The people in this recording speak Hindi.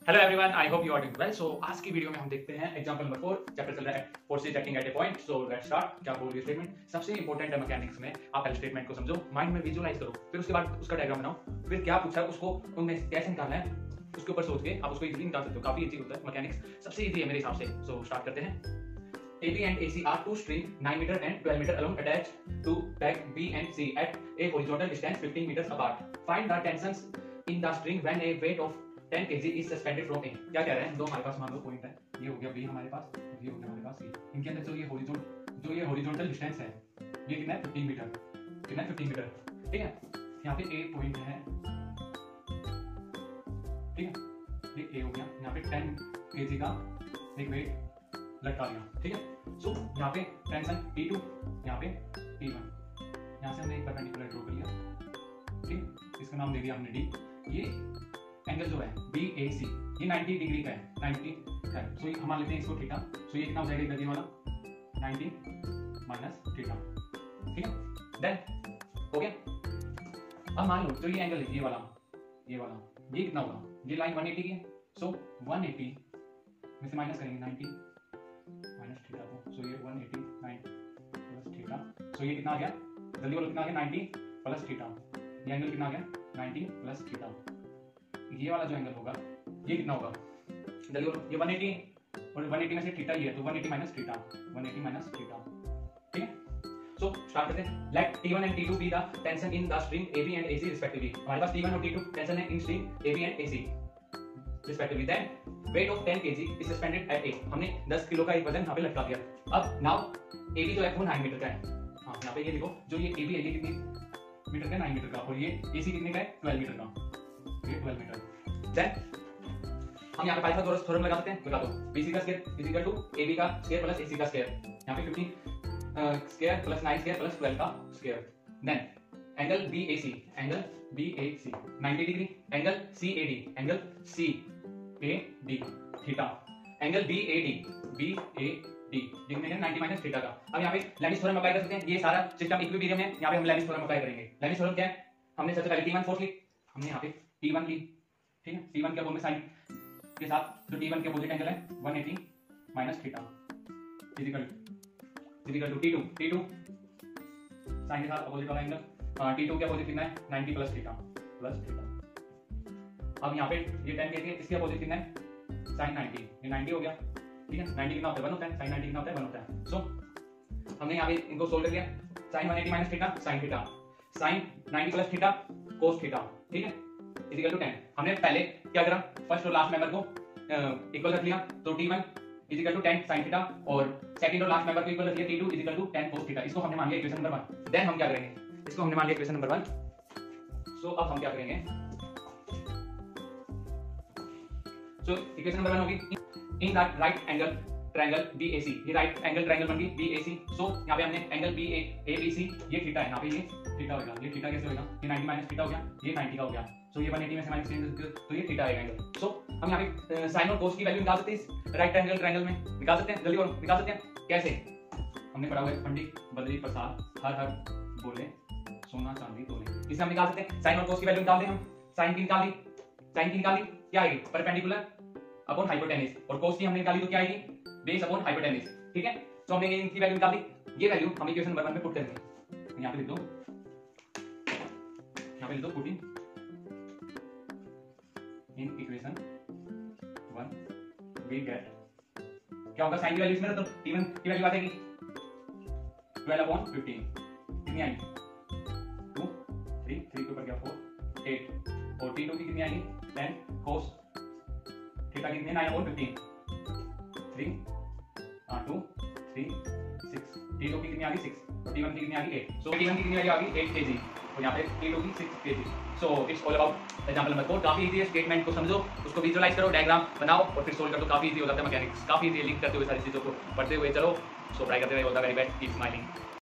Hello everyone, I hope you are doing well. So आज की वीडियो में हम देखते हैं एग्जांपल नंबर 4, चैप्टर चल रहा है forces acting at A point. So let's start. क्या बोल रही है स्टेटमेंट? सबसे इंपॉर्टेंट है मैकेनिक्स में, आप पहले स्टेटमेंट को समझो, माइंड में विजुअलाइज करो, फिर उसके बाद उसका डायग्राम बनाओ, फिर क्या पूछा है उसको उनमें कैसे निकालना है उसके ऊपर सोच के आप उसको इजीली निकाल सकते हो। काफी इजी होता है मैकेनिक्स, सबसे इजी है मेरे हिसाब से। सो स्टार्ट करते हैं। AB and AC are two strings 9 meter and 12 meter along attached to bag B and C at a horizontal distance 15 meters apart. Find the tensions in the string when a weight of 10 kg is suspended from A. क्या कह रहे हैं? दो हमारे पास मान लो पॉइंट है, ये हो गया B हमारे पास, ये हो गया हमारे पास C। इनके अंदर जो ये हॉरिजॉन्टल डिस्टेंस है, ये कितना है? 15 मीटर। कितना है? 15 मीटर। ठीक है, यहाँ पे A पॉइंट है, ठीक है, ये A हो गया। यहाँ पे 10 kg का एक वेट लटका दिया, ठीक है। सो यहाँ पे टेंशन T2, यहाँ पे T1, यहाँ से हमने एक परपेंडिकुलर ड्रॉ कर लिया, ठीक। इसका नाम दे दिया हमने D। ये एंगल जो है BAC, ये 90 डिग्री का है, 90 है। सो हम मान लेते हैं इसको थीटा। सो ये कितना हो जाएगा ये वाला? 90 माइनस थीटा, ठीक है। देन हो गया। अब मान लो जो ये एंगल है, ये वाला, ये कितना होगा? ये लाइन 180 की है। सो 180 में से माइनस करेंगे 90 माइनस थीटा को। सो ये 180 प्लस थीटा। सो ये कितना आ गया? जल्दी बोलो कितना आ गया? 90 प्लस थीटा। ये एंगल कितना आ गया? 90 प्लस थीटा। ये वाला जो एंगल होगा ये कितना होगा? जल्दी बोलो। ये 180 और 180 में से थीटा ये है, तो 180 माइनस थीटा, 180 माइनस थीटा, ठीक है। सो स्टार्ट करते हैं। Let T1 and T2 be the tension in the string AB and AC respectively. हमारे पास T1 और T2 टेंशन है in string AB and AC respectively. Then weight of 10 kg is suspended at A. हमने 10 किलो का एक वजन यहाँ पे लटका दिया। अब नाउ AB जो है वो 9 मीटर का है। हाँ, यहाँ पे ये देखो, जो ये AB है ये कितनी मीटर का? 9 मीटर का। और ये AC कितने का है? 12 मीटर का। ये 12 मीटर। देन हम यहाँ पे पाइथागोरस थ्योरम लगा सकते हैं। लगा दो। BC का square is equal to AB का स्क्वायर प्लस AC का स्क्वायर। यहाँ पे 15 स्क्वायर प्लस 9 स्क्वायर प्लस 12 का square. Then angle BAC, angle BAC 90 degree, angle CAD, angle CAD theta, angle BAD कितने? 90 माइनस थीटा का। अब यहाँ पे लेविस थ्योरम अप्लाई कर सकते हैं। ये सारा सिस्टम इक्विलिब्रियम है, यहाँ पे हम लेविस थ्योरम अप्लाई करेंगे। लेविस थ्योरम क्या है? हमने सबसे पहले T1 फोर्स ली, हमने यहाँ पे T1 ली, ठीक है। T1 के अपोजिट साइड के साथ जो T1 के अपोजिट एंगल है 180 minus theta equal to T2 sine के साथ अपोजिट वाला एंगल। T2 के अपोजिट कितना है? 90 प्लस थीटा। अब यहाँ पे ये 10 के इसके अपोजिट कितना है? sin 90, ये 90 हो गया, ठीक है। 90 कितना होता है? 1 होता है। sin 90 कितना होता है? 1 होता है। सो हमने यहाँ पे इनको सोल्व कर लिया। sin 180 minus theta sin theta, sin 90 plus theta cos theta, ठीक है, इक्वल टू 10। हमने पहले क्या करा? फर्स्ट और लास्ट मेंबर को इक्वल रख लिया, तो T1 equal to 10 sin theta और सेकंड और लास्ट मेंबर को इक्वल रख लिया T2 equal to 10 cos theta. इसको हमने मान लिया इक्वेशन नंबर 1। देन हम क्या करेंगे? इसको हमने मान लिया इक्वेशन नंबर 1। सो अब हम क्या करेंगे? सो इक्वेशन नंबर 1 होगी in the right angle triangle BAC, ये राइट एंगल ट्रायंगल बन गई BAC। सो यहाँ पे हमने एंगल ABC, ये थीटा है, यहाँ पे ये थीटा होगा। ये थीटा कैसे होगा? ये 90 माइनस थीटा हो गया, ये 90 का हो गया। सो ये 180 में से माइनस, तो ये थीटा आएगा एंगल। सो हम यहाँ पे साइन और कोस की वैल्यू निकाल सकते हैं इस राइट एंगल ट्रायंगल में। निकाल सकते हैं, जल्दी बोलो, निकाल सकते हैं कैसे? हमने पढ़ा हुआ है पंडित बद्री प्रसाद हर बोले सोना चांदी तोले। इसे हम निकाल सकते हैं। साइन और कोस की वैल्यू निकाल दें हम। साइन की निकाल दी, क्या आएगी? Perpendicular upon hypotenuse. और कोस की हमने निकाली तो क्या आएगी? बेस अपॉन हाइपोटेन्यूज, ठीक है। तो हमने इनकी वैल्यू निकाल दी। ये वैल्यू हम इक्वेशन नंबर 1 में पुट करेंगे। यहाँ पे लिख दो, putting in equation 1 we get क्या होगा? साइन की वैल्यू इसमें, तो T1 की वैल्यू आ जाएगी 12/15 कितनी आएगी? 2 3 3 के ऊपर गया 4 8 और T2 की कितनी आएगी? 10 cos थीटा कितनी है? 9/15 3 2 3 6। T2 की कितनी आ गई? 6 और T1 की कितनी आ गई? 8। सो T1 की कितनी वैल्यू आ गई? 8 kg और यहाँ पे T2 की 6 kg। So it's all about example number 4। काफी इजी है, स्टेटमेंट को समझो, उसको विजुअलाइज करो, डायग्राम बनाओ और फिर सोल्व कर दो। काफी इजी हो जाता है मैकेनिक्स, काफी इजी लिंक करते हुए सारी चीजों को पढ़ते हुए चलो। सो ट्राई करते रहिए। All the very best, keep smiling.